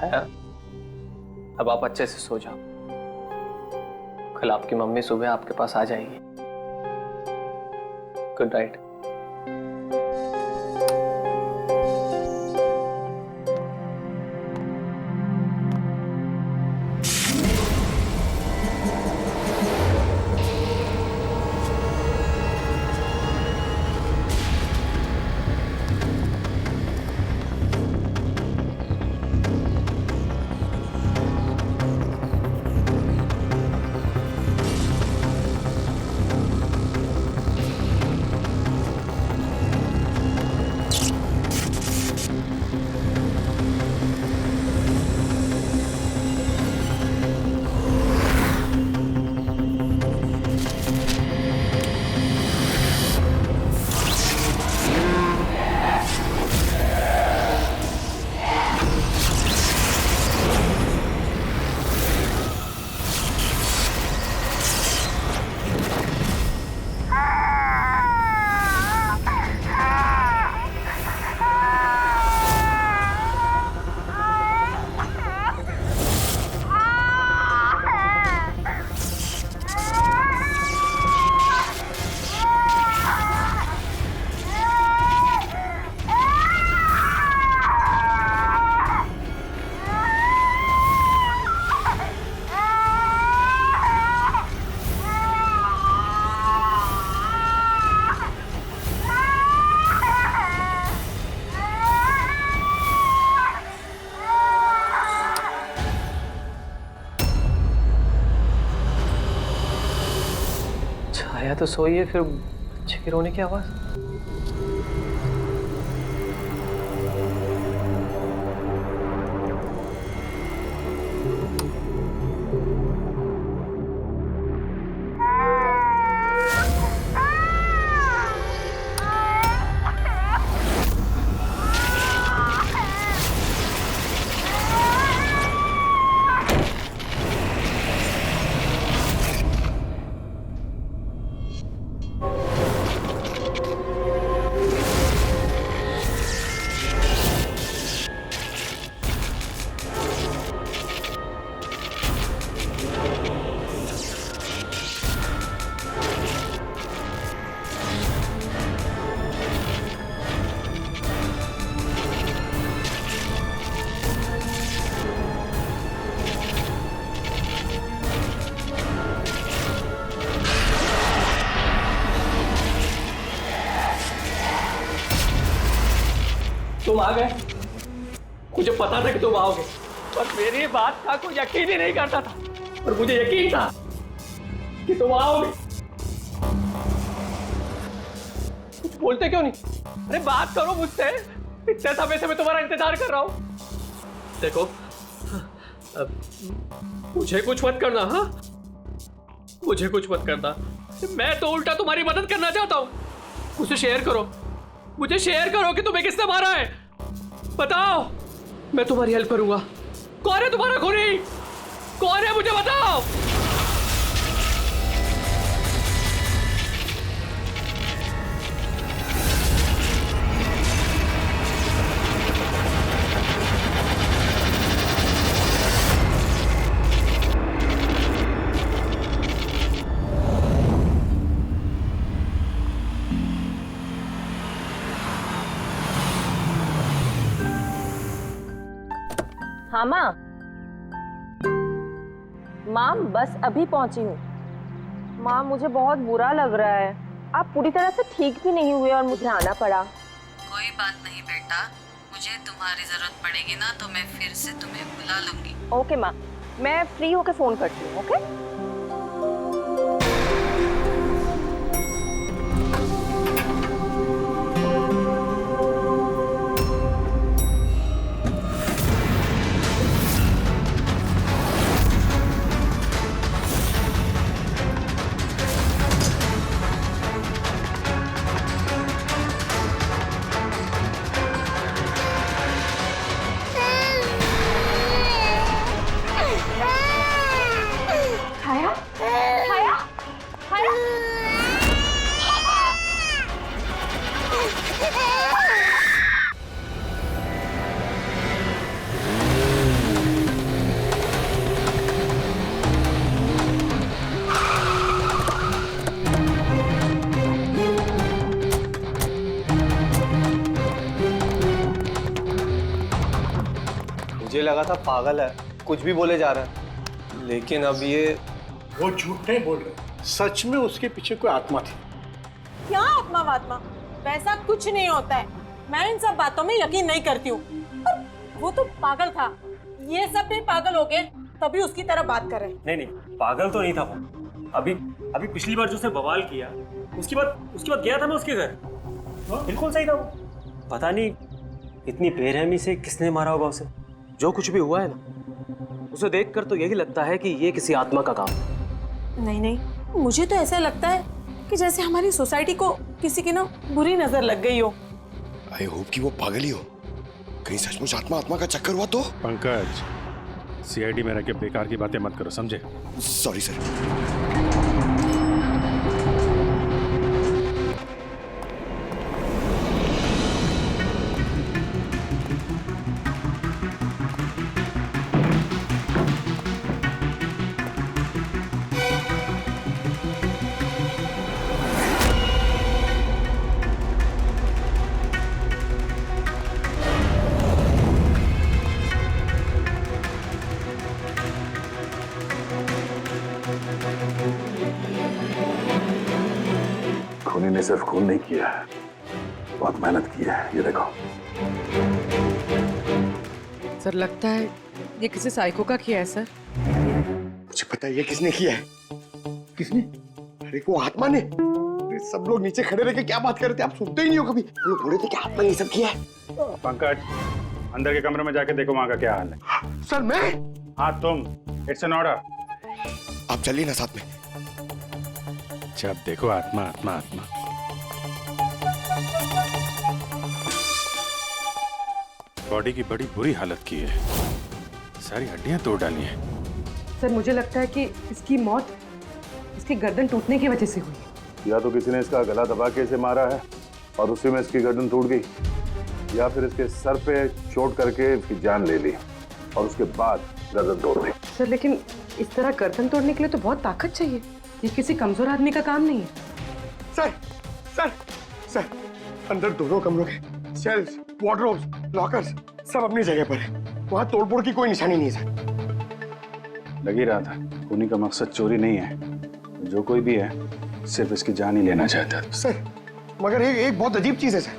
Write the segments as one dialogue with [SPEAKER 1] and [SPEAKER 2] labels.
[SPEAKER 1] छाया, अब आप अच्छे से सो जाओ। कल आपकी मम्मी सुबह आपके पास आ जाएगी। Good night. छाया तो सोई है, फिर बच्चे के रोने की आवाज। तुम आ गए। मुझे पता था कि तुम आओगे, पर मेरी बात का कोई यकीन ही नहीं करता था, और मुझे यकीन था कि तुम आओगे। कुछ बोलते क्यों नहीं? अरे बात करो मुझसे, इतने समय से मैं तुम्हारा इंतजार कर रहा हूं। देखो, मुझे कुछ मत करना। हाँ, मुझे कुछ मत करना। मैं तो उल्टा तुम्हारी मदद करना चाहता हूं। मुझे शेयर करो, मुझे शेयर करो कि तुम्हें किसने मारा है। बताओ, मैं तुम्हारी हेल्प करूंगा। कौन है तुम्हारा खूनी? कौन है, मुझे बताओ।
[SPEAKER 2] हाँ माँ, माँ बस अभी पहुंची हूँ। माँ मुझे बहुत बुरा लग रहा है, आप पूरी तरह से ठीक भी नहीं हुए और मुझे आना पड़ा।
[SPEAKER 3] कोई बात नहीं बेटा, मुझे तुम्हारी जरूरत पड़ेगी ना तो मैं फिर से तुम्हें बुला लूंगी।
[SPEAKER 2] ओके माँ, मैं फ्री होके फोन करती हूँ। ओके।
[SPEAKER 4] मुझे लगा था पागल है, कुछ भी बोले जा रहा है, लेकिन अब ये
[SPEAKER 5] वो झूठ नहीं बोल रहे, सच में उसके पीछे कोई आत्मा थी।
[SPEAKER 6] क्या आत्मा वात्मा, वैसा कुछ नहीं होता है। मैं इन सब बातों में यकीन नहीं करती हूँ। वो तो पागल था, ये सब भी पागल हो गए तभी उसकी तरह बात कर रहे हैं।
[SPEAKER 7] नहीं नहीं, पागल तो नहीं था वो। अभी पिछली बार जो उसने बवाल किया, उसके बाद गया था मैं उसके घर। बिल्कुल सही था वो। पता नहीं इतनी बेरहमी से किसने मारा होगा उसे।
[SPEAKER 4] जो कुछ भी हुआ है ना, उसे देखकर तो यही लगता है कि ये किसी आत्मा का काम है।
[SPEAKER 6] नहीं, मुझे तो ऐसा लगता है कि जैसे हमारी सोसाइटी को किसी की ना बुरी नजर लग गई हो।
[SPEAKER 8] आई होप कि वो पागल ही हो, कहीं सचमुच आत्मा का चक्कर हुआ तो।
[SPEAKER 5] पंकज, सीआईडी में रह के बेकार की बातें मत करो, समझे?
[SPEAKER 8] Sorry sir.
[SPEAKER 9] खूनी ने सिर्फ खून नहीं किया है, बहुत मेहनत की है। ये देखो।
[SPEAKER 10] सर लगता है ये किसी साइको का किया है सर।
[SPEAKER 8] मुझे पता है ये किसने किया है। किसने? अरे वो आत्मा ने। अरे सब लोग नीचे खड़े रह के क्या बात कर रहे थे, आप सुनते ही नहीं हो कभी। वो लोग बोल रहे थे कि आत्मा ने ये सब किया है।
[SPEAKER 5] पंकज, अंदर के कमरे में जाके देखो वहां का क्या हाल है।
[SPEAKER 8] सर मैं?
[SPEAKER 5] हाँ तुम, इट्स एन ऑर्डर।
[SPEAKER 8] आप चलिए ना साथ में।
[SPEAKER 5] जब देखो आत्मा। बॉडी की बड़ी बुरी हालत की है, सारी हड्डियां तोड़ डाली हैं।
[SPEAKER 10] सर मुझे लगता है कि इसकी मौत इसकी गर्दन टूटने की वजह से हुई है।
[SPEAKER 9] या तो किसी ने इसका गला दबा के इसे मारा है और उसी में इसकी गर्दन टूट गई, या फिर इसके सर पे चोट करके इसकी जान ले ली और उसके बाद गर्दन तोड़ दी।
[SPEAKER 10] सर लेकिन इस तरह गर्दन तोड़ने के लिए तो बहुत ताकत चाहिए, ये किसी कमजोर आदमी का काम नहीं है।
[SPEAKER 8] सर अंदर दोनों कमरों के सेल्स, वार्डरोब्स, लॉकर्स सब अपनी जगह पर है। वहां तोड़फोड़ की कोई निशानी नहीं है सर।
[SPEAKER 9] लग ही रहा था, खूनी का मकसद चोरी नहीं है, जो कोई भी है सिर्फ इसकी जान ही लेना चाहता है।
[SPEAKER 8] सर मगर एक बहुत अजीब चीज है सर।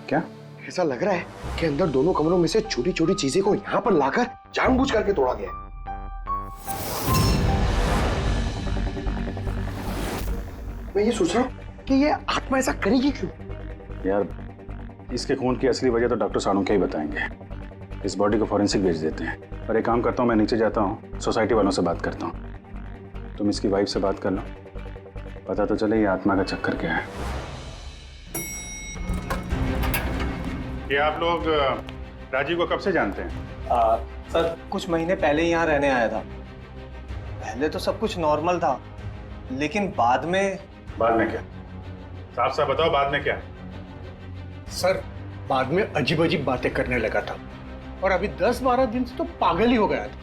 [SPEAKER 9] क्या?
[SPEAKER 8] ऐसा लग रहा है कि अंदर दोनों कमरों में से छोटी छोटी चीजें को यहाँ पर लाकर जानबूझ करके तोड़ा गया है। मैं ये सोच रहा हूँ कि ये आत्मा ऐसा करेगी क्यों?
[SPEAKER 9] यार इसके खून की असली वजह तो डॉक्टर साणुक्या ही बताएंगे। इस बॉडी को फॉरेंसिक भेज देते हैं। और एक काम करता हूँ, मैं नीचे जाता हूँ, सोसाइटी वालों से बात करता हूँ। तुम इसकी वाइफ से बात कर लो, पता तो चले ये आत्मा का चक्कर क्या है।
[SPEAKER 5] ये आप लोग राजीव को कब से जानते हैं?
[SPEAKER 4] सर कुछ महीने पहले ही यहाँ रहने आया था। पहले तो सब कुछ नॉर्मल था, लेकिन बाद में
[SPEAKER 5] क्या? साफ साफ बताओ, बाद में क्या? सर बाद में अजीब अजीब बातें करने लगा था और अभी 10-12 दिन से तो पागल ही हो गया था।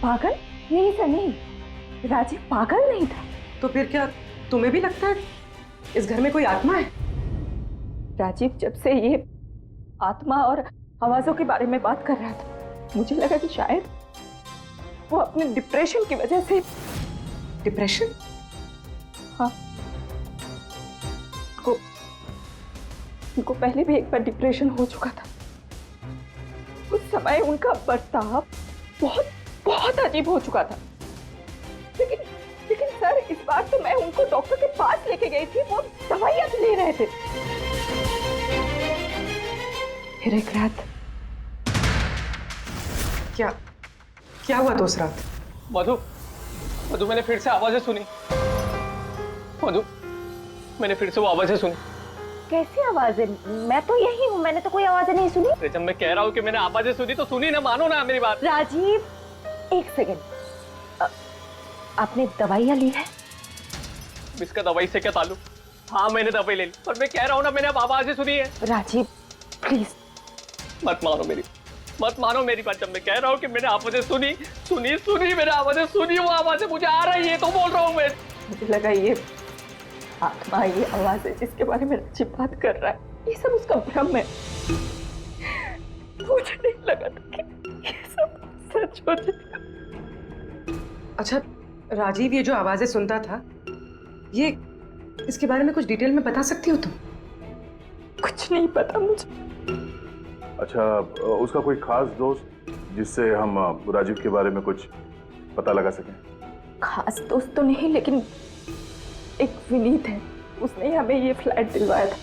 [SPEAKER 2] पागल? नहीं सर नहीं, राजीव पागल नहीं था।
[SPEAKER 10] तो फिर क्या तुम्हें भी लगता है इस घर में कोई आत्मा है?
[SPEAKER 2] राजीव जब से ये आत्मा और आवाजों के बारे में बात कर रहा था, मुझे लगा कि शायद वो अपने डिप्रेशन की वजह से।
[SPEAKER 10] डिप्रेशन?
[SPEAKER 2] हाँ, उनको पहले भी एक बार डिप्रेशन हो चुका था। उस समय उनका बर्ताव बहुत अजीब हो चुका था। लेकिन सर इस बार तो मैं उनको डॉक्टर के पास लेके गई थी, वो दवाइयां ले रहे थे। फिर एक रात
[SPEAKER 10] क्या हुआ दोस्त रात?
[SPEAKER 1] मधु मैंने फिर से आवाजें सुनी। मधु मैंने फिर से वो आवाजें सुनी।
[SPEAKER 2] कैसी आवाजें? मैं तो यही हूँ, मैंने तो कोई आवाजें नहीं सुनी।
[SPEAKER 1] अरे जब मैं कह रहा हूँ कि मैंने आवाजें सुनी तो सुनी ना, मानो ना मेरी बात।
[SPEAKER 2] राजीव एक सेकंड, आपने दवाइयाँ ली है?
[SPEAKER 1] इसका दवाई से क्या ताल्लुक? हाँ मैंने दवाई ले ली, पर मैं कह रहा हूँ ना मैंने अब आवाजें सुनी है।
[SPEAKER 2] राजीव प्लीज
[SPEAKER 1] मत मानो मेरी बात। जब मैं कह रहा हूँ कि मैंने आवाजें सुनी मैंने आवाजें सुनी, वो आवाजें मुझे आ रही है तो बोल रहा हूँ मैं।
[SPEAKER 2] मुझे लगा ये आत्मा, ये आवाज है जिसके बारे में राजीव बात कर रहा है, ये सब उसका भ्रम है। मुझे नहीं लगा था कि
[SPEAKER 1] सच हो जाएगा।
[SPEAKER 10] अच्छा राजीव, ये जो आवाजें सुनता था, ये इसके बारे में कुछ डिटेल में बता सकती हो तुम?
[SPEAKER 2] कुछ नहीं पता मुझे।
[SPEAKER 9] अच्छा, उसका कोई खास दोस्त जिससे हम राजीव के बारे में कुछ पता लगा सकें?
[SPEAKER 2] खास दोस्त तो नहीं, लेकिन एक विनीत है, उसने हमें ये फ्लैट दिलवाया था।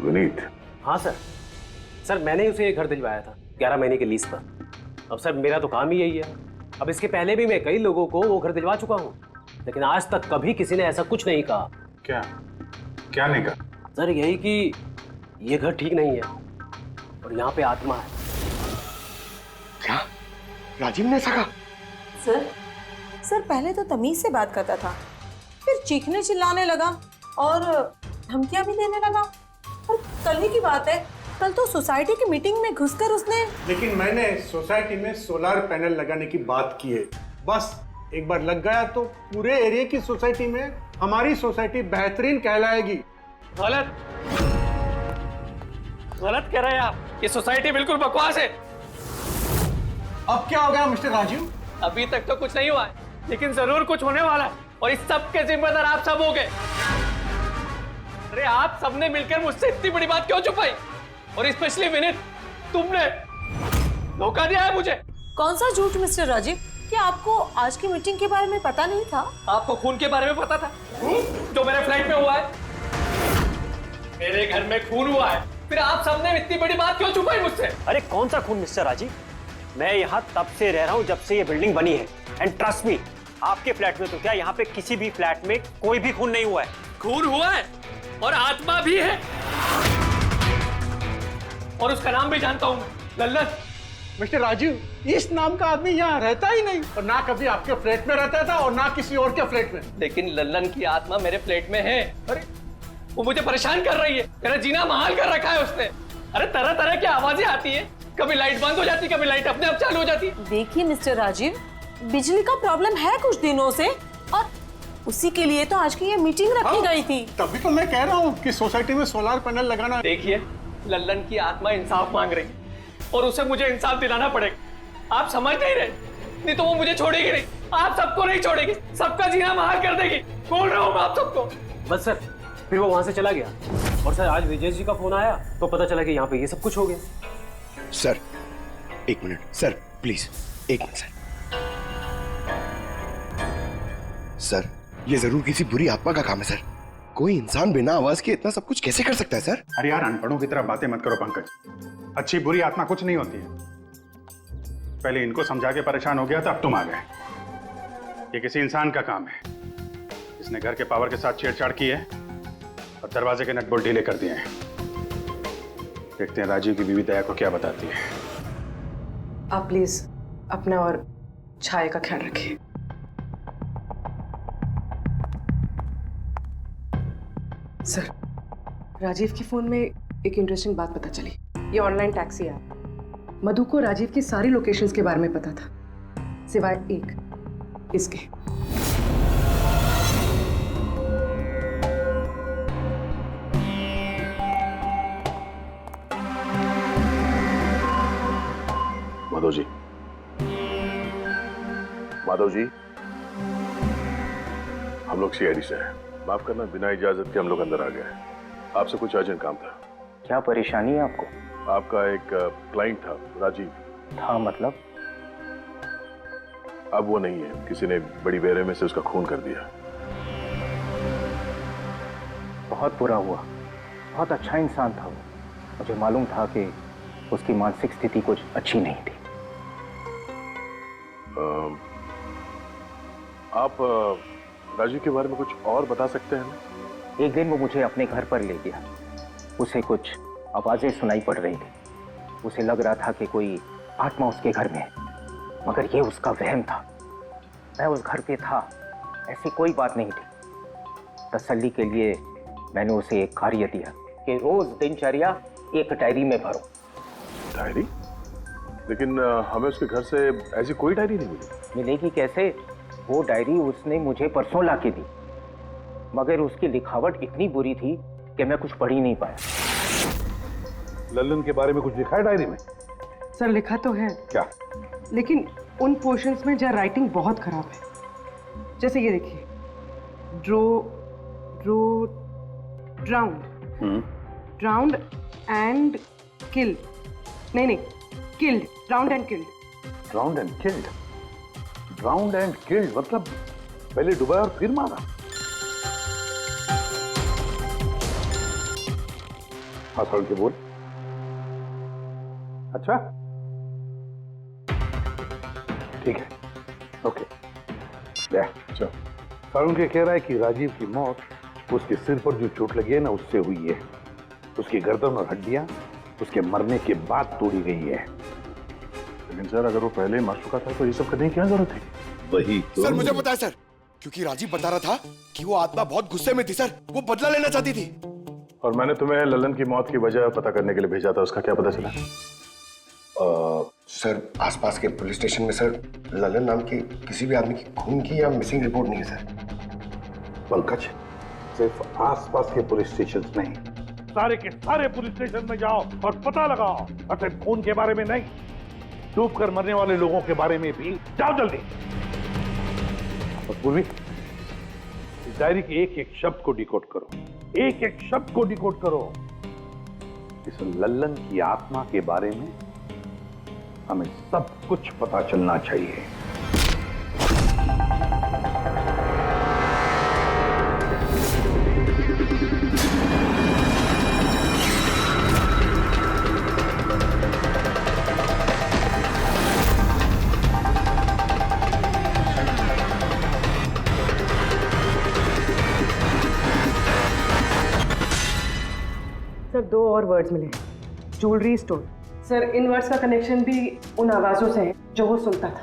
[SPEAKER 9] विनीत?
[SPEAKER 7] हाँ सर, मैंने उसे ये घर दिलवाया था 11 महीने के लीज पर। अब सर मेरा तो काम ही यही है। अब इसके पहले भी मैं कई लोगों को वो घर दिलवा चुका हूँ, लेकिन आज तक कभी किसी ने ऐसा कुछ नहीं कहा।
[SPEAKER 9] क्या नहीं कहा?
[SPEAKER 7] सर यही कि ये घर ठीक नहीं है और यहाँ पे आत्मा है।
[SPEAKER 8] क्या राजीव ने ऐसा कहा?
[SPEAKER 6] सर पहले तो तमीज से बात करता था, फिर चीखने चिल्लाने लगा और धमकियां भी देने लगा। और कल ही की बात है, कल तो सोसाइटी की मीटिंग में घुसकर उसने।
[SPEAKER 5] लेकिन मैंने सोसाइटी में सोलर पैनल लगाने की बात की है। बस एक बार लग गया तो पूरे एरिया की सोसाइटी में हमारी सोसाइटी बेहतरीन कहलाएगी।
[SPEAKER 1] गलत कह रहे हैं आप। ये सोसाइटी बिल्कुल बकवास है।
[SPEAKER 5] अब क्या हो गया मिस्टर राजीव?
[SPEAKER 1] अभी तक तो कुछ नहीं हुआ है, लेकिन जरूर कुछ होने वाला है, और इस सब के जिम्मेदार आप सब हो गए। अरे आप सबने मिलकर मुझसे इतनी बड़ी बात क्यों छुपाई? और स्पेशली विनीत, तुमने धोखा दिया है मुझे।
[SPEAKER 6] कौन सा झूठ मिस्टर राजीव? क्या आपको आज की मीटिंग के बारे में पता नहीं था?
[SPEAKER 1] आपको खून के बारे में पता था जो मेरे फ्लैट में हुआ है? मेरे घर में खून हुआ है, फिर आप सबने इतनी बड़ी बात क्यों छुपाई मुझसे?
[SPEAKER 7] अरे कौन सा खून मिस्टर राजीव? मैं यहाँ तब से रह रहा हूँ जब से ये बिल्डिंग बनी है, एंड ट्रस्ट मी, आपके फ्लैट में तो क्या, यहाँ पे किसी भी फ्लैट में कोई भी खून नहीं हुआ है।
[SPEAKER 1] खून हुआ है और आत्मा भी है, और उसका नाम भी जानता हूँ, लल्लन।
[SPEAKER 5] मिस्टर राजीव, इस नाम का आदमी यहाँ रहता ही नहीं, और ना कभी आपके फ्लैट में रहता था और ना किसी और के फ्लैट में।
[SPEAKER 1] लेकिन लल्लन की आत्मा मेरे फ्लैट में है। अरे वो मुझे परेशान कर रही है, मेरा जीना महाल कर रखा है उसने। अरे तरह तरह की आवाजें आती है, कभी लाइट बंद हो जाती, कभी लाइट अपने आप चालू हो जाती।
[SPEAKER 6] देखिए मिस्टर राजीव, बिजली का प्रॉब्लम है कुछ दिनों से, और उसी के लिए तो आज की ये मीटिंग रखी गई थी।
[SPEAKER 5] तभी तो मैं कह रहा हूँ कि सोसाइटी में सोलर पैनल लगाना।
[SPEAKER 1] देखिए, लल्लन की आत्मा इंसाफ मांग रही और उसे मुझे इंसाफ दिलाना पड़ेगा। आप समझ नहीं रहे, नहीं तो वो मुझे छोड़ेगी नहीं, आप सबको नहीं छोड़ेगी, सबका जीना महाल कर देगी। बोल रहा हूँ मैं आप सबको।
[SPEAKER 7] बस सर, फिर वो वहां से चला गया, और सर आज विजय जी का फोन आया तो पता चला कि यहाँ पे ये सब कुछ हो गया।
[SPEAKER 8] सर एक मिनट सर, प्लीज एक मिनट सर, ये जरूर किसी बुरी आत्मा का काम है सर। कोई इंसान बिना आवाज के इतना सब कुछ कैसे कर सकता है सर?
[SPEAKER 9] अरे यार, अनपढ़ों की तरह बातें मत करो पंकज। अच्छी बुरी आत्मा कुछ नहीं होती है। पहले इनको समझा के परेशान हो गया था, अब तुम आ गए। ये किसी इंसान का काम है। इसने घर के पावर के साथ छेड़छाड़ की है और दरवाजे के नट बोल्ट ढीले कर दिए हैं। देखते हैं राजीव की बीवी दया को क्या बताती है।
[SPEAKER 10] आप प्लीज अपना और छाया का ख्याल रखिए। सर, राजीव के फोन में एक इंटरेस्टिंग बात पता चली। ये ऑनलाइन टैक्सी ऐप, मधु को राजीव की सारी लोकेशंस के बारे में पता था, सिवाय एक, इसके।
[SPEAKER 9] माधव जी, हम लोग सीआईडी से हैं। माफ करना, बिना इजाजत के हम लोग अंदर आ गए। आपसे कुछ अर्जेंट काम था।
[SPEAKER 11] क्या परेशानी है आपको?
[SPEAKER 9] आपका एक क्लाइंट था, राजीव।
[SPEAKER 11] था मतलब?
[SPEAKER 9] अब वो नहीं है, किसी ने बड़ी बेरहमी से उसका खून कर दिया।
[SPEAKER 11] बहुत बुरा हुआ। बहुत अच्छा इंसान था वो। मुझे मालूम था कि उसकी मानसिक स्थिति कुछ अच्छी नहीं थी।
[SPEAKER 9] आप राजीव के बारे में कुछ और बता सकते हैं?
[SPEAKER 11] एक दिन वो मुझे अपने घर पर ले गया। उसे कुछ आवाजें सुनाई पड़ रही थी। उसे लग रहा था कि कोई आत्मा उसके घर में है, मगर ये उसका वहम था। मैं उस घर पे था, ऐसी कोई बात नहीं थी। तसल्ली के लिए मैंने उसे एक कार्य दिया कि रोज दिनचर्या एक डायरी में भरो।
[SPEAKER 9] डायरी? लेकिन हमें उसके घर से ऐसी कोई डायरी नहीं मिली।
[SPEAKER 11] मिलेगी कैसे? वो डायरी उसने मुझे परसों ला के दी, मगर उसकी लिखावट इतनी बुरी थी कि मैं कुछ पढ़ ही नहीं पाया।
[SPEAKER 9] लल्लन के बारे में कुछ लिखा है डायरी में?
[SPEAKER 10] सर लिखा तो है।
[SPEAKER 9] क्या?
[SPEAKER 10] लेकिन उन पोर्शंस में जहाँ राइटिंग बहुत खराब है, जैसे ये देखिए, ड्राउंड एंड किल्ड, नहीं killed, drowned and killed.
[SPEAKER 12] Drowned and killed, drowned and killed मतलब पहले डुबाया और फिर मारा। हाँ सर के बोल। अच्छा ठीक है, ओके। अच्छा, सारुण के कह रहा है कि राजीव की मौत उसके सिर पर जो चोट लगी है ना, उससे हुई है। उसकी गर्दन और हड्डियां उसके मरने के बाद तोड़ी गई है।
[SPEAKER 9] लेकिन सर अगर वो पहले ही मर चुका था तो ये सब करने की क्या जरूरत थी?
[SPEAKER 12] वही तो।
[SPEAKER 8] सर मुझे पता है सर, क्योंकि राजीव बता रहा था कि वो आत्मा बहुत गुस्से में थी सर, वो बदला लेना चाहती थी।
[SPEAKER 9] और मैंने तुम्हें ललन की मौत की वजह पता करने के लिए भेजा था, उसका क्या पता चला?
[SPEAKER 8] सर आसपास के पुलिस स्टेशन में सर ललन नाम के किसी भी आदमी की खून की या मिसिंग रिपोर्ट नहीं है सर।
[SPEAKER 12] पंकज, सिर्फ आसपास के पुलिस स्टेशन नहीं, सारे के सारे पुलिस स्टेशन में जाओ और पता लगाओ। सिर्फ खून के बारे में नहीं, डूब कर मरने वाले लोगों के बारे में भी जाओ जल्दी। और पूर्वी, इस डायरी के एक एक शब्द को डिकोड करो, एक एक शब्द को डिकोड करो। इस लल्लन की आत्मा के बारे में हमें सब कुछ पता चलना चाहिए।
[SPEAKER 10] सर 2 और वर्ड्स मिले, ज्वेलरी स्टोर। सर इन वर्ड्स का कनेक्शन भी उन आवाज़ों से है जो वो सुनता था,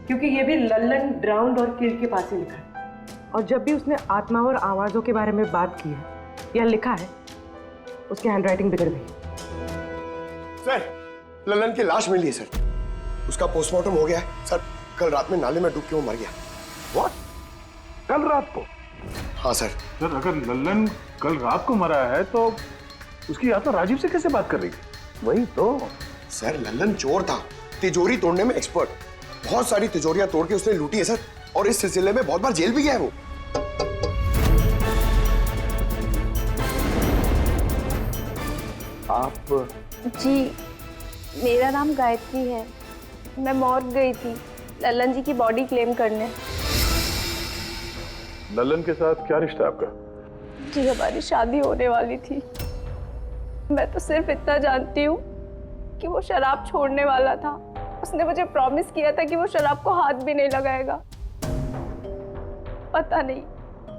[SPEAKER 10] क्योंकि ये भी लल्लन ड्राउंड और किल्ड के पास ही लिखा है। और जब भी उसने आत्मा और आवाज़ों के बारे में बात की है या लिखा है, उसकी हैंडराइटिंग बिगड़ गई।
[SPEAKER 8] सर ललन की लाश मिली है सर, उसका पोस्टमार्टम हो गया है सर। कल रात में नाले में डूब के वो मर गया।
[SPEAKER 12] व्हाट? कल रात को?
[SPEAKER 8] हाँ सर।
[SPEAKER 9] सर अगर ललन कल रात को मरा है तो उसकी आत्मा राजीव से कैसे बात कर रही थी?
[SPEAKER 12] वही तो
[SPEAKER 8] सर, ललन चोर था, तिजोरी तोड़ने में एक्सपर्ट। बहुत सारी तिजोरियां तोड़ के उसने लूटी है सर, और इस सिलसिले में बहुत बार जेल भी गया है वो।
[SPEAKER 12] आप?
[SPEAKER 13] जी मेरा नाम गायत्री है, मैं मॉर्ग गई थी ललन जी की बॉडी क्लेम करने।
[SPEAKER 9] ललन के साथ क्या रिश्ता है आपका?
[SPEAKER 13] जी हमारी शादी होने वाली थी। मैं तो सिर्फ इतना जानती हूँ कि वो शराब छोड़ने वाला था। उसने मुझे प्रॉमिस किया था कि वो शराब को हाथ भी नहीं लगाएगा। पता नहीं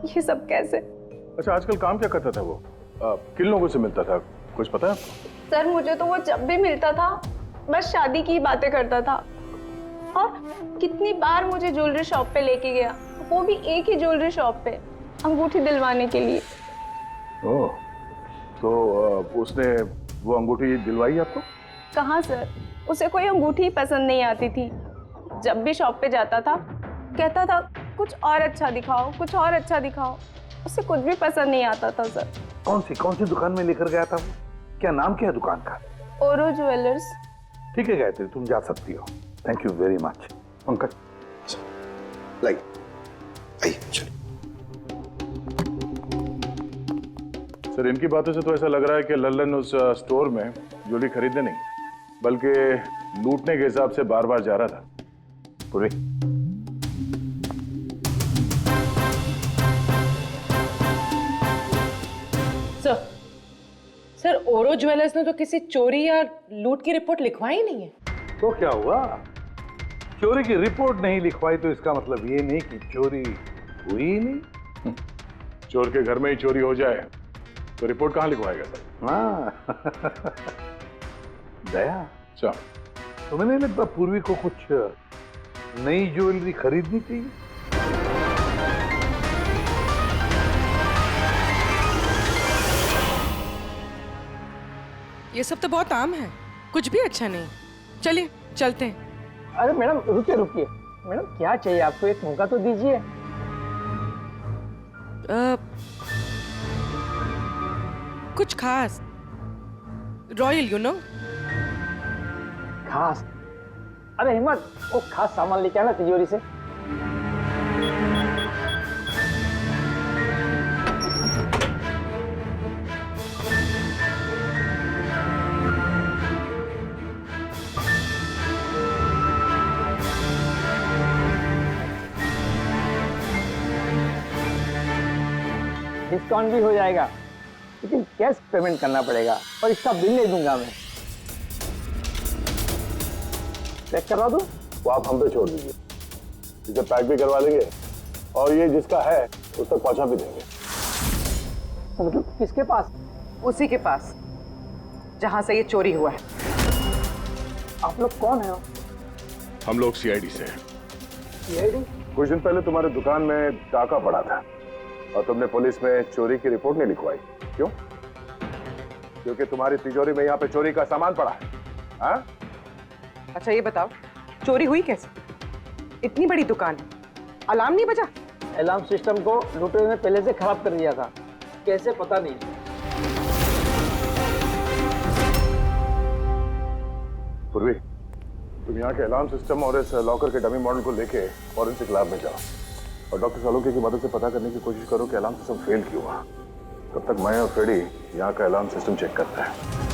[SPEAKER 13] ये सब कैसे।
[SPEAKER 9] अच्छा आजकल काम क्या करता था वो? किन लोगों से मिलता था, कुछ पता है आपको?
[SPEAKER 13] सर मुझे तो वो जब भी मिलता था बस शादी की बातें करता था, और कितनी बार मुझे ज्वेलरी शॉप पे लेके गया, वो भी एक ही ज्वेलरी शॉप पे अंगूठी दिलवाने के लिए।
[SPEAKER 9] ओह, तो उसने वो अंगूठी दिलवाई आपको?
[SPEAKER 13] कहाँ सर, उसे कोई अंगूठी पसंद नहीं आती थी। जब भी शॉप पे जाता था कहता था कुछ और अच्छा दिखाओ, कुछ और अच्छा दिखाओ। उसे कुछ भी पसंद नहीं आता था सर।
[SPEAKER 12] कौन सी दुकान में लेकर गया था वो? क्या नाम क्या है दुकान का?
[SPEAKER 13] ओरो ज्वेलर्स।
[SPEAKER 12] ठीक है गायत्री, तुम जा सकती हो। Thank you very much. Pankaj
[SPEAKER 8] like चलो।
[SPEAKER 9] सर इनकी बातों से तो ऐसा लग रहा है कि लल्लन उस स्टोर में ज्वेलरी खरीदने नहीं बल्कि लूटने के हिसाब से बार बार जा रहा था। पूरी
[SPEAKER 10] सर ओरो ज्वेलर्स ने तो किसी चोरी या लूट की रिपोर्ट लिखवाई नहीं है।
[SPEAKER 12] तो क्या हुआ? चोरी की रिपोर्ट नहीं लिखवाई तो इसका मतलब ये नहीं कि चोरी हुई ही नहीं।
[SPEAKER 9] चोर के घर में ही चोरी हो जाए तो रिपोर्ट कहाँ लिखवाएगा सर?
[SPEAKER 12] हाँ दया,
[SPEAKER 9] अच्छा
[SPEAKER 12] तुम्हें नहीं लगता पूर्वी को कुछ नई ज्वेलरी खरीदनी चाहिए?
[SPEAKER 10] ये सब तो बहुत आम है, कुछ भी अच्छा नहीं। चलिए चलते हैं।
[SPEAKER 14] अरे मैडम रुकिए रुकिए, मैडम क्या चाहिए आपको, एक मौका तो दीजिए।
[SPEAKER 10] कुछ खास, रॉयल यू नो।
[SPEAKER 14] खास? अरे हिम्मत, वो खास सामान लेके आना तिजोरी से। डिस्काउंट भी हो जाएगा, लेकिन कैश पेमेंट करना पड़ेगा और इसका बिल नहीं दूंगा मैं। चेक करवा दूं?
[SPEAKER 12] वो आप हम पे छोड़ दीजिए, इसे पैक भी करवा देंगे और ये जिसका है उस तक पहुंचा भी देंगे।
[SPEAKER 14] मतलब किसके पास?
[SPEAKER 10] उसी के पास जहां से ये चोरी हुआ है।
[SPEAKER 14] आप लोग कौन है?
[SPEAKER 12] हम लोग सीआईडी से हैं।
[SPEAKER 14] सीआईडी?
[SPEAKER 12] कुछ दिन पहले तुम्हारी दुकान में डाका पड़ा था और तुमने पुलिस में चोरी की रिपोर्ट नहीं लिखवाई, क्यों? क्योंकि तुम्हारी तिजोरी में यहाँ पे चोरी का सामान पड़ा है। हाँ?
[SPEAKER 10] अच्छा ये बताओ, चोरी हुई कैसे? इतनी बड़ी दुकान है, अलार्म नहीं बजा?
[SPEAKER 14] अलार्म सिस्टम को लुटेरे ने पहले से खराब कर दिया था, कैसे पता नहीं।
[SPEAKER 12] पूर्वी, तुम यहाँ के अलार्म सिस्टम और इस लॉकर के डमी मॉडल को लेके फॉरेंसिक लैब में जाओ और डॉक्टर सालुंके की मदद से पता करने की कोशिश करो कि अलार्म सिस्टम फेल क्यों हुआ। तब तक मैं और फ्रेडी यहाँ का अलार्म सिस्टम चेक करते हैं।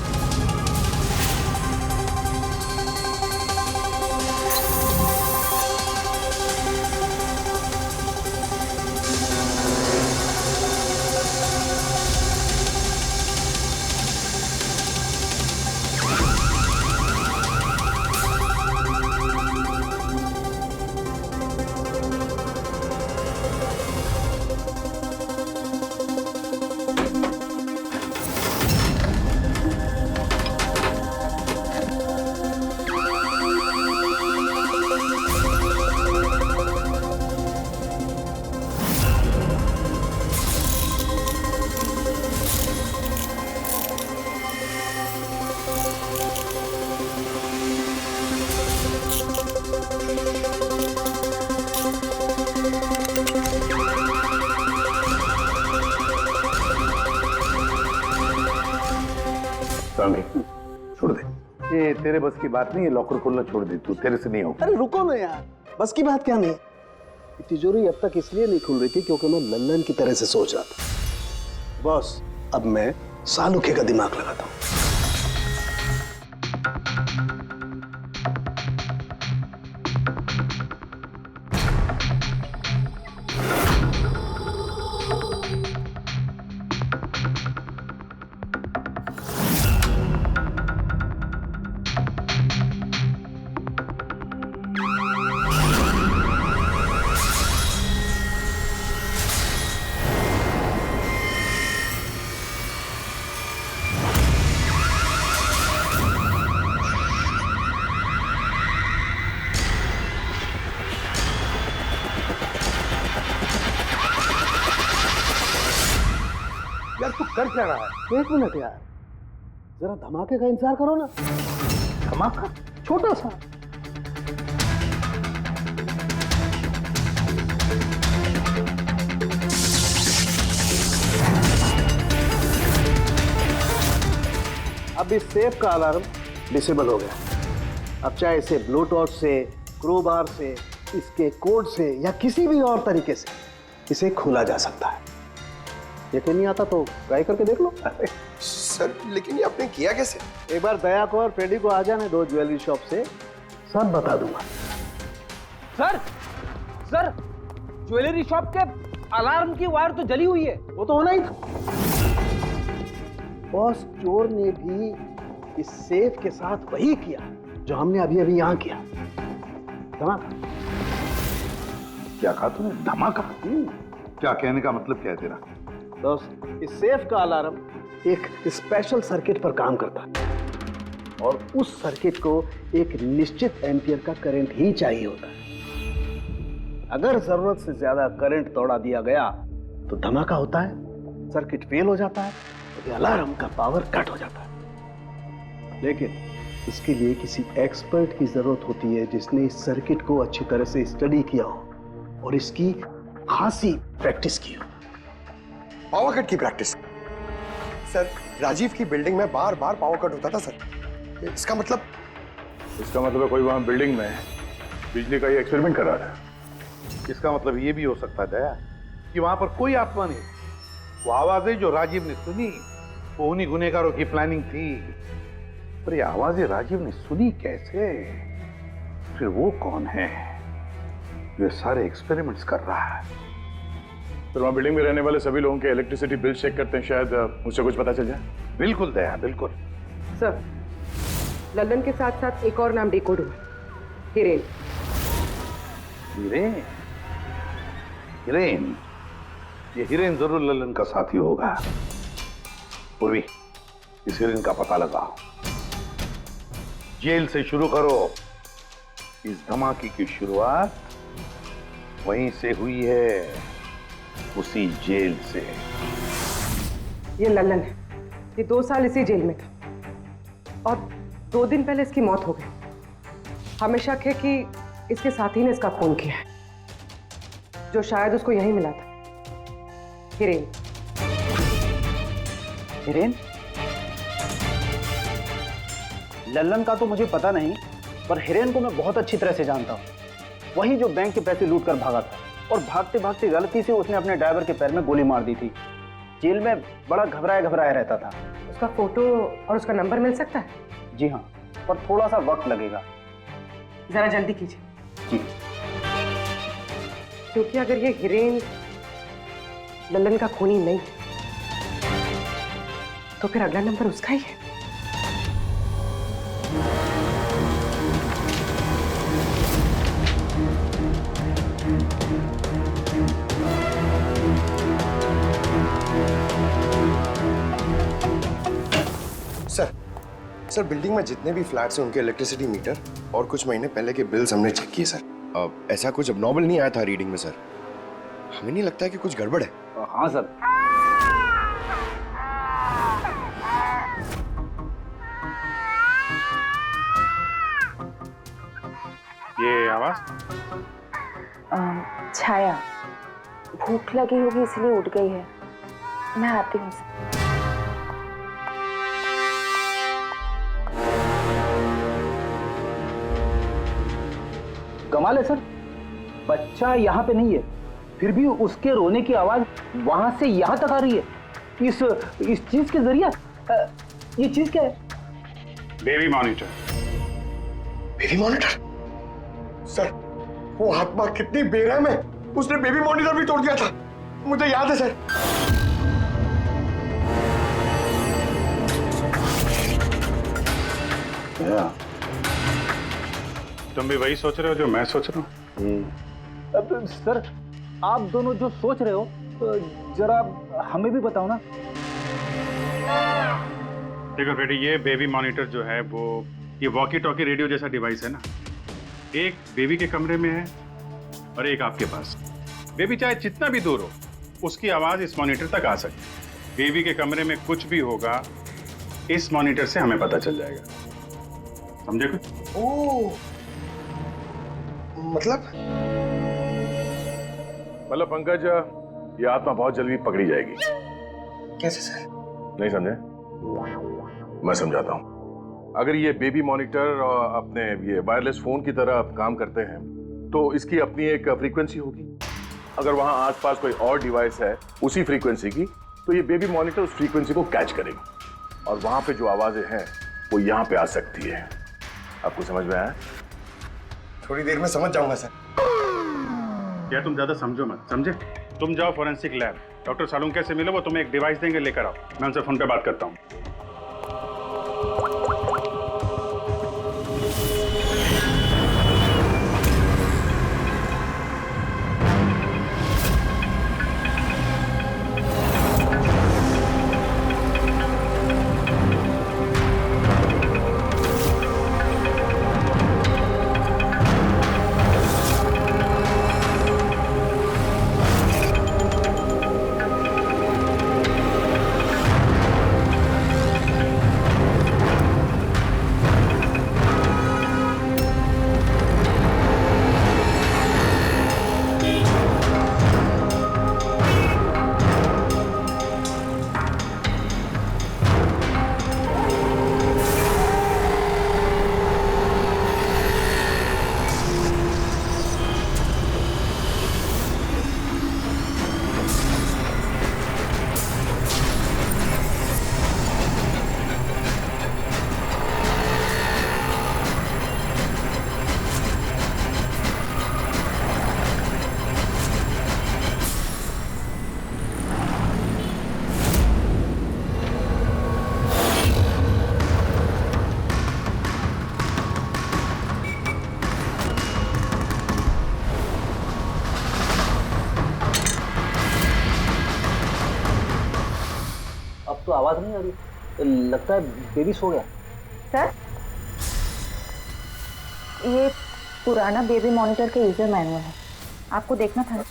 [SPEAKER 12] छोड़ दे, ये तेरे बस की बात नहीं है, लॉकर खोलना छोड़ दे, तू तेरे से नहीं होगा।
[SPEAKER 15] अरे रुको ना यार, बस की बात क्या नहीं है। तिजोरी अब तक इसलिए नहीं खुल रही थी क्योंकि मैं लल्लन की तरह से सोच रहा था। बॉस, अब मैं सालुके का दिमाग लगाता हूँ।
[SPEAKER 12] यार तू कर क्या रहा है?
[SPEAKER 15] एक मिनट यार, जरा धमाके का इंतजार करो ना।
[SPEAKER 12] धमाका?
[SPEAKER 15] छोटा सा। अब इस सेफ का अलार्म डिसेबल हो गया। अब चाहे इसे ब्लूटूथ से, क्रोबार से, इसके कोड से या किसी भी और तरीके से इसे खोला जा सकता है। यकीन नहीं आता तो ट्राई करके देख लो।
[SPEAKER 8] सर लेकिन ये आपने किया कैसे?
[SPEAKER 15] एक बार दया को और फ्रेडी को आ जाने दो ज्वेलरी शॉप से, सब बता दूंगा।
[SPEAKER 14] सर ज्वेलरी शॉप के अलार्म की वायर तो जली हुई है।
[SPEAKER 15] वो तो होना ही था। बॉस, चोर ने भी इस सेफ के साथ वही किया जो हमने अभी अभी यहां किया। धमाका।
[SPEAKER 12] क्या कहा तूने? धमाका? क्या कहने का मतलब क्या है तेरा?
[SPEAKER 15] दोस्त, इस सेफ का अलार्म एक स्पेशल सर्किट पर काम करता है और उस सर्किट को एक निश्चित एम्पियर का करंट ही चाहिए होता है। अगर जरूरत से ज्यादा करंट दौड़ा दिया गया तो धमाका होता है, सर्किट फेल हो जाता है, तो अलार्म का पावर कट हो जाता है। लेकिन इसके लिए किसी एक्सपर्ट की जरूरत होती है जिसने इस सर्किट को अच्छी तरह से स्टडी किया हो और इसकी खासी प्रैक्टिस की हो।
[SPEAKER 8] पावर कट की प्रैक्टिस? सर, राजीव की बिल्डिंग में बार बार पावर कट होता था सर। इसका मतलब
[SPEAKER 12] इसका मतलब है कोई वहां बिल्डिंग में बिजली का ये एक्सपेरिमेंट करा रहा है। इसका मतलब ये भी हो सकता है दया कि वहां पर कोई आत्मा नहीं, वो आवाजें जो राजीव ने सुनी वो उन्हीं गुनहगारों की प्लानिंग थी। पर ये आवाजें राजीव ने सुनी कैसे? फिर वो कौन है जो सारे एक्सपेरिमेंट्स कर रहा है?
[SPEAKER 9] फिर वहां बिल्डिंग में रहने वाले सभी लोगों के इलेक्ट्रिसिटी बिल चेक करते हैं, शायद मुझसे कुछ पता चल जाए।
[SPEAKER 12] बिल्कुल दया, बिल्कुल।
[SPEAKER 10] सर, लल्लन के साथ साथ एक और नाम डिकोड हुआ, हिरेन।
[SPEAKER 12] हिरेन? हिरेन? ये हिरेन जरूर लल्लन का साथी होगा। पूर्वी, इस हिरेन का पता लगाओ। जेल से शुरू करो। इस धमाके की शुरुआत वहीं से हुई है, उसी जेल से।
[SPEAKER 10] ये लल्लन है, ये 2 साल इसी जेल में था और 2 दिन पहले इसकी मौत हो गई। हमें शक है कि इसके साथी ने इसका खून किया है, जो शायद उसको यहीं मिला था। हिरेन।
[SPEAKER 14] हिरेन? लल्लन का तो मुझे पता नहीं, पर हिरेन को मैं बहुत अच्छी तरह से जानता हूँ। वही जो बैंक के पैसे लूट कर भागा था और भागते भागते गलती से उसने अपने ड्राइवर के पैर में गोली मार दी थी। जेल में बड़ा घबराया रहता था।
[SPEAKER 10] उसका फोटो और उसका नंबर मिल सकता है?
[SPEAKER 14] जी हाँ, पर थोड़ा सा वक्त लगेगा।
[SPEAKER 10] जरा जल्दी कीजिए।
[SPEAKER 14] जी।
[SPEAKER 10] क्योंकि अगर ये हिरेन लल्लन का खूनी नहीं तो फिर अगला नंबर उसका ही है।
[SPEAKER 8] सर बिल्डिंग में जितने भी फ्लैट्स हैं उनके इलेक्ट्रिसिटी मीटर और कुछ महीने पहले के बिल्स हमने चेक किए सर। ऐसा कुछ अबनॉर्मल नहीं आया था रीडिंग में सर। हमें नहीं लगता है कि कुछ गड़बड़ है।
[SPEAKER 14] हाँ सर।
[SPEAKER 9] ये आवाज?
[SPEAKER 2] छाया, भूख लगी होगी इसलिए उठ गई है। मैं आती हूँ सर।
[SPEAKER 14] कमाल है सर, बच्चा यहाँ पे नहीं है, फिर भी उसके रोने की आवाज वहां से यहाँ तक आ रही है। इस चीज के जरिए ये चीज क्या है?
[SPEAKER 9] Baby monitor.
[SPEAKER 8] Baby monitor? Sir, वो आत्मा कितनी बेरहम है, उसने बेबी मॉनिटर भी तोड़ दिया था, मुझे याद है सर।
[SPEAKER 9] तुम भी वही सोच रहे हो जो मैं सोच रहा हूँ?
[SPEAKER 14] सर, आप दोनों जो सोच रहे हो जरा हमें भी बताओ ना।
[SPEAKER 9] देखो बेटी, ये बेबी मॉनिटर जो है वो ये वॉकी टॉकी रेडियो जैसा डिवाइस है ना। एक बेबी के कमरे में है और एक आपके पास। बेबी चाहे जितना भी दूर हो, उसकी आवाज इस मॉनिटर तक आ सकती है। बेबी के कमरे में कुछ भी होगा, इस मॉनिटर से हमें पता चल जाएगा। समझे कुछ?
[SPEAKER 8] ओह, मतलब
[SPEAKER 12] पंकज, ये आत्मा बहुत जल्दी पकड़ी जाएगी।
[SPEAKER 8] कैसे सर?
[SPEAKER 12] नहीं समझे? मैं समझाता हूँ। अगर ये बेबी मॉनिटर अपने ये वायरलेस फोन की तरह काम करते हैं तो इसकी अपनी एक फ्रीक्वेंसी होगी। अगर वहां आसपास कोई और डिवाइस है उसी फ्रीक्वेंसी की, तो ये बेबी मॉनिटर उस फ्रीक्वेंसी को कैच करेगी और वहां पे जो आवाजें हैं वो यहाँ पे आ सकती है। आपको समझ में आया?
[SPEAKER 8] थोड़ी देर में समझ जाऊंगा सर।
[SPEAKER 9] क्या तुम ज्यादा समझो मत, समझे? तुम जाओ फॉरेंसिक लैब, डॉक्टर सालुंके से मिलो, वो तुम्हें एक डिवाइस देंगे, लेकर आओ। मैं उनसे फोन पे बात करता हूँ।
[SPEAKER 14] तो आवाज नहीं आ रही। लगता है बेबी सो गया।
[SPEAKER 2] सर, ये पुराना बेबी मॉनिटर का यूजर मैनुअल है, आपको देखना था।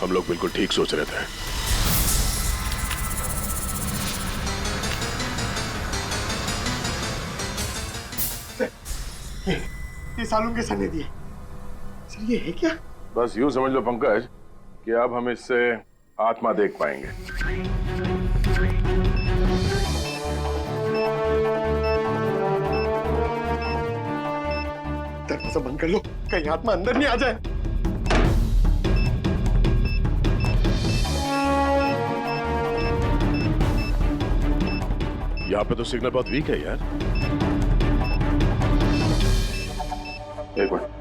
[SPEAKER 12] हम लोग बिल्कुल ठीक सोच रहे थे।
[SPEAKER 8] ये सालून के सर ने दिए। सर ये है क्या?
[SPEAKER 12] बस यूं समझ लो पंकज कि अब हम इससे आत्मा देख पाएंगे।
[SPEAKER 8] दरवाजा बंद कर लो, कहीं आत्मा अंदर नहीं आ जाए।
[SPEAKER 12] यहाँ पे तो सिग्नल बहुत वीक है यार। एक मिनट।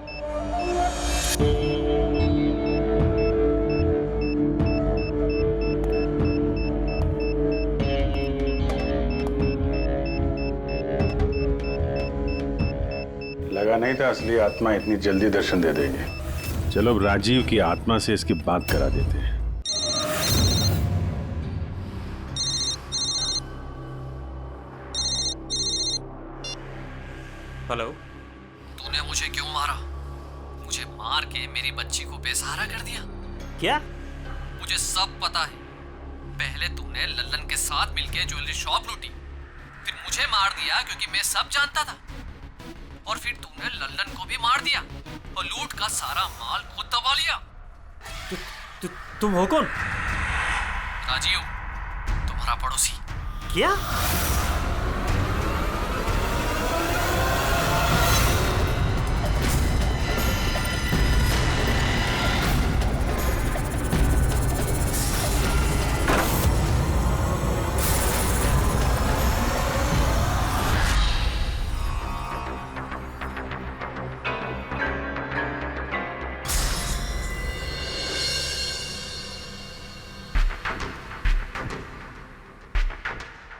[SPEAKER 9] लगा नहीं था असली आत्मा इतनी जल्दी दर्शन दे देगी। चलो अब राजीव की आत्मा से इसकी बात करा देते हैं।
[SPEAKER 7] हेलो।
[SPEAKER 1] तूने मुझे क्यों मारा? मुझे मार के मेरी बच्ची को बेसहारा कर दिया।
[SPEAKER 7] क्या?
[SPEAKER 1] मुझे सब पता है। पहले तूने लल्लन के साथ मिलके ज्वेलरी शॉप लूटी, फिर मुझे मार दिया क्योंकि मैं सब जानता था, और फिर तूने लल्लन को भी मार दिया और लूट का सारा माल खुद दबा लिया।
[SPEAKER 7] तुम हो कौन?
[SPEAKER 1] राजीव, तुम्हारा पड़ोसी।
[SPEAKER 7] क्या?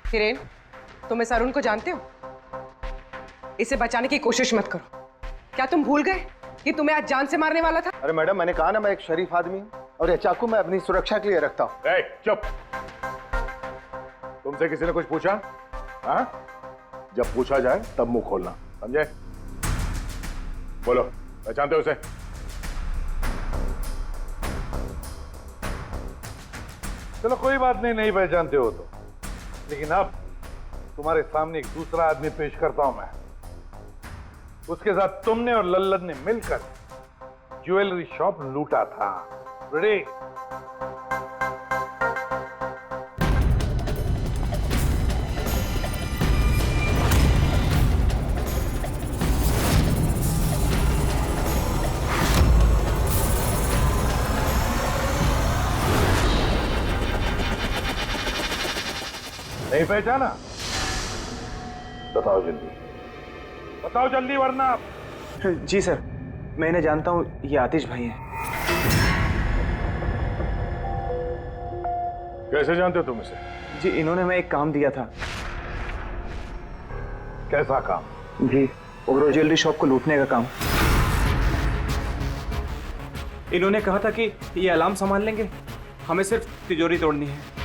[SPEAKER 10] हिरेन, तुम इस अरुण को जानते हो? इसे बचाने की कोशिश मत करो। क्या तुम भूल गए कि तुम्हें आज जान से मारने वाला था?
[SPEAKER 8] अरे मैडम, मैंने कहा ना मैं एक शरीफ आदमी हूँ, और ये चाकू मैं अपनी सुरक्षा के लिए रखता हूँ।
[SPEAKER 12] चुप। तुमसे किसी ने कुछ पूछा? हाँ? जब पूछा जाए तब मुंह खोलना, समझे? बोलो, पहचानते हो उसे? चलो कोई बात नहीं, नहीं पहचानते हो तो, लेकिन अब तुम्हारे सामने एक दूसरा आदमी पेश करता हूं मैं। उसके साथ तुमने और लल्लन ने मिलकर ज्वेलरी शॉप लूटा था। रेडी? नहीं पहचाना? बताओ जल्दी, बताओ जल्दी, वरना।
[SPEAKER 14] जी सर, मैं इन्हें जानता हूँ, ये आतिश भाई हैं।
[SPEAKER 12] कैसे जानते हो तुम इसे?
[SPEAKER 14] जी, इन्होंने हमें एक काम दिया था।
[SPEAKER 12] कैसा काम?
[SPEAKER 14] जी, ओग्रो ज्वेलरी शॉप को लूटने का काम। इन्होंने कहा था कि ये अलार्म संभाल लेंगे, हमें सिर्फ तिजोरी तोड़नी है।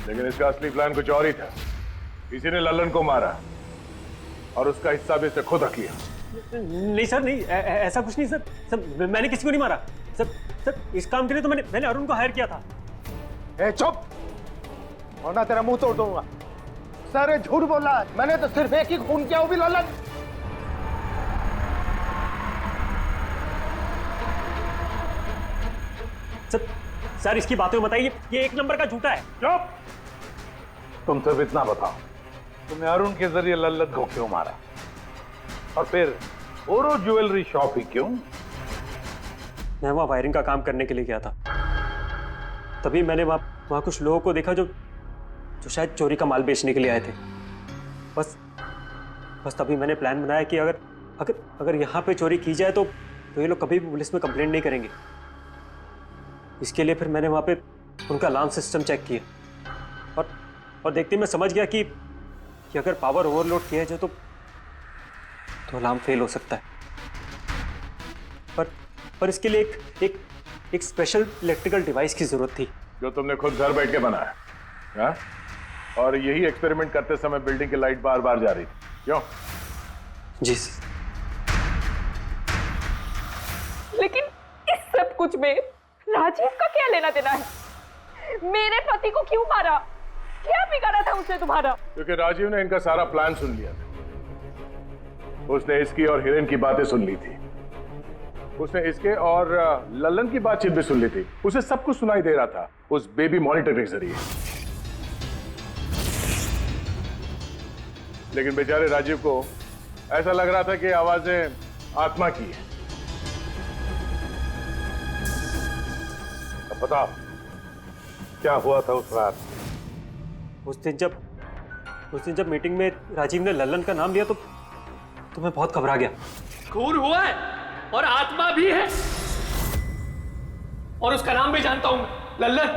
[SPEAKER 12] लेकिन इसका असली प्लान कुछ और ही था। किसी ने लल्लन को मारा और उसका हिस्सा भी इसने खुद रख लिया।
[SPEAKER 7] नहीं सर, नहीं, ऐसा कुछ नहीं सर। सर, मैंने किसी को नहीं मारा। सर, इस काम के लिए तो मैंने अरुण को हायर किया था।
[SPEAKER 8] ए चुप, वरना तेरा मुंह तोड़ दूंगा। सर झूठ बोल रहा है, मैंने तो सिर्फ एक ही खून किया, वो भी लल्लन।
[SPEAKER 7] सर, इसकी बातें बताइए, ये एक नंबर का झूठा है।
[SPEAKER 12] चुप। तुम सिर्फ इतना बताओ, तुमने अरुण के जरिए लल्लन को क्यों मारा, और फिर ओरो ज्वेलरी शॉप ही क्यों?
[SPEAKER 7] मैं वहां वायरिंग का काम करने के लिए गया था, तभी मैंने वहां कुछ लोगों को देखा जो शायद चोरी का माल बेचने के लिए आए थे। बस तभी मैंने प्लान बनाया कि अगर यहाँ पे चोरी की जाए तो ये लोग कभी भी पुलिस में कंप्लेंट नहीं करेंगे। इसके लिए फिर मैंने वहां पे उनका अलार्म सिस्टम चेक किया, और देखते मैं समझ गया कि अगर पावर ओवरलोड किया जाए तो अलार्म फेल हो सकता है। पर इसके लिए एक स्पेशल इलेक्ट्रिकल डिवाइस की जरूरत थी
[SPEAKER 12] जो तुमने खुद घर बैठ के बनाया, हाँ? और यही एक्सपेरिमेंट करते समय बिल्डिंग की लाइट बार बार जा रही थी, क्यों?
[SPEAKER 7] जी।
[SPEAKER 2] लेकिन इस सब कुछ में राजीव का क्या लेना देना है? मेरे पति को क्यों मारा? क्या बिगाड़ा था उसने तुम्हारा?
[SPEAKER 12] क्योंकि राजीव ने इनका सारा प्लान सुन लिया था। उसने इसकी और हिरेन की बातें सुन ली थी। उसने इसके और लल्लन की बातचीत भी सुन ली थी। उसे सब कुछ सुनाई दे रहा था उस बेबी मॉनिटर के जरिए। लेकिन बेचारे राजीव को ऐसा लग रहा था कि आवाजें आत्मा की है। अब बताओ क्या हुआ था उस रात?
[SPEAKER 7] उस दिन जब मीटिंग में राजीव ने लल्लन का नाम लिया तो मैं बहुत घबरा गया।
[SPEAKER 1] खून हुआ है और आत्मा भी है, और उसका नाम भी जानता हूं, लल्लन।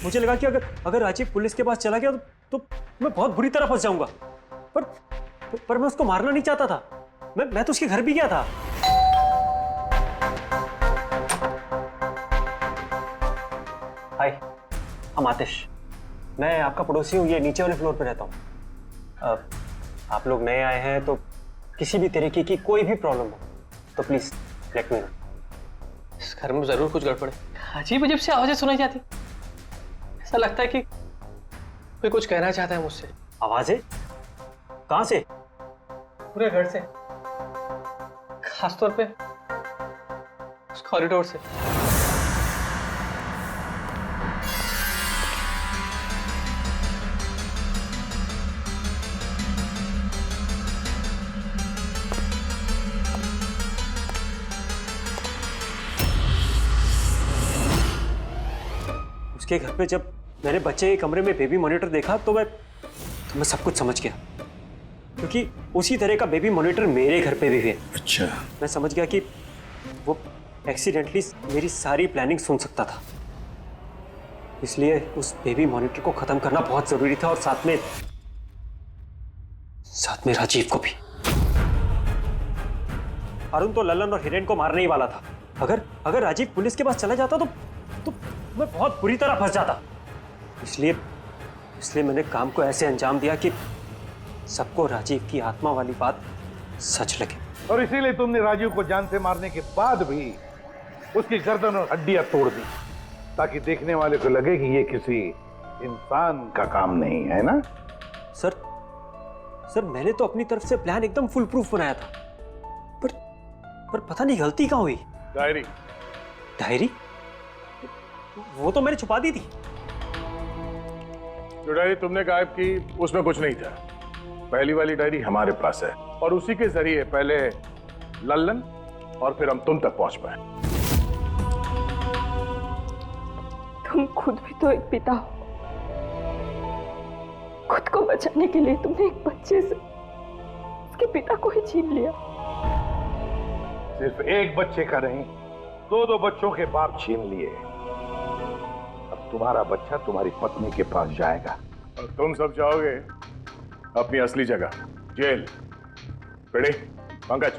[SPEAKER 7] मुझे लगा कि अगर राजीव पुलिस के पास चला गया तो मैं बहुत बुरी तरह फंस जाऊंगा। पर मैं उसको मारना नहीं चाहता था। मैं तो उसके घर भी गया था। हाय, हम आतिश। मैं आपका पड़ोसी हूँ, ये नीचे वाले फ्लोर पे रहता हूँ। आप लोग नए आए हैं तो किसी भी तरीके की कोई भी प्रॉब्लम हो तो प्लीज लेट मी नो।
[SPEAKER 1] इस घर में जरूर कुछ गड़बड़ है। अजीब अजीब से आवाजें सुनाई जाती। ऐसा लगता है कि कोई कुछ कहना चाहता है मुझसे।
[SPEAKER 7] आवाजें? कहां से?
[SPEAKER 1] पूरे घर से, खासतौर पे उस कॉरिडोर से।
[SPEAKER 7] उसके घर पे जब मैंने बच्चे के कमरे में बेबी मॉनिटर देखा तो मैं सब कुछ समझ गया, क्योंकि उसी तरह का बेबी मॉनिटर मेरे घर पे भी है।
[SPEAKER 9] अच्छा।
[SPEAKER 7] मैं समझ गया कि वो एक्सीडेंटली मेरी सारी प्लानिंग सुन सकता था, इसलिए उस बेबी मॉनिटर को खत्म करना बहुत जरूरी था, और साथ में राजीव को भी। अरुण तो लल्लन और हिरेन को मारने ही वाला था। अगर राजीव पुलिस के पास चला जाता तो मैं बहुत बुरी तरह फंस जाता। इसलिए मैंने काम को ऐसे अंजाम दिया कि सबको राजीव की आत्मा वाली बात सच लगे।
[SPEAKER 12] और इसीलिए तुमने राजीव को जान से मारने के बाद भी उसकी गर्दन और हड्डियां तोड़ दी, ताकि देखने वाले को लगे कि ये किसी इंसान का काम नहीं है ना?
[SPEAKER 7] सर मैंने तो अपनी तरफ से प्लान एकदम फुल प्रूफ बनाया था, पर पता नहीं गलती कहाँ हुई। डायरी? वो तो मैंने छुपा दी थी।
[SPEAKER 12] जो डायरी तुमने गायब की उसमें कुछ नहीं था। पहली वाली डायरी हमारे पास है, और उसी के जरिए पहले लल्लन और फिर हम तुम तक पहुंच पाए।
[SPEAKER 2] तुम खुद भी तो एक पिता हो। खुद को बचाने के लिए तुमने एक बच्चे से उसके पिता को ही छीन लिया।
[SPEAKER 12] सिर्फ एक बच्चे का नहीं, दो बच्चों के बाप छीन लिए। अब तुम्हारा बच्चा तुम्हारी पत्नी के पास जाएगा, और तुम सब जाओगे अपनी असली जगह, जेल। पेड़ी, पंकज।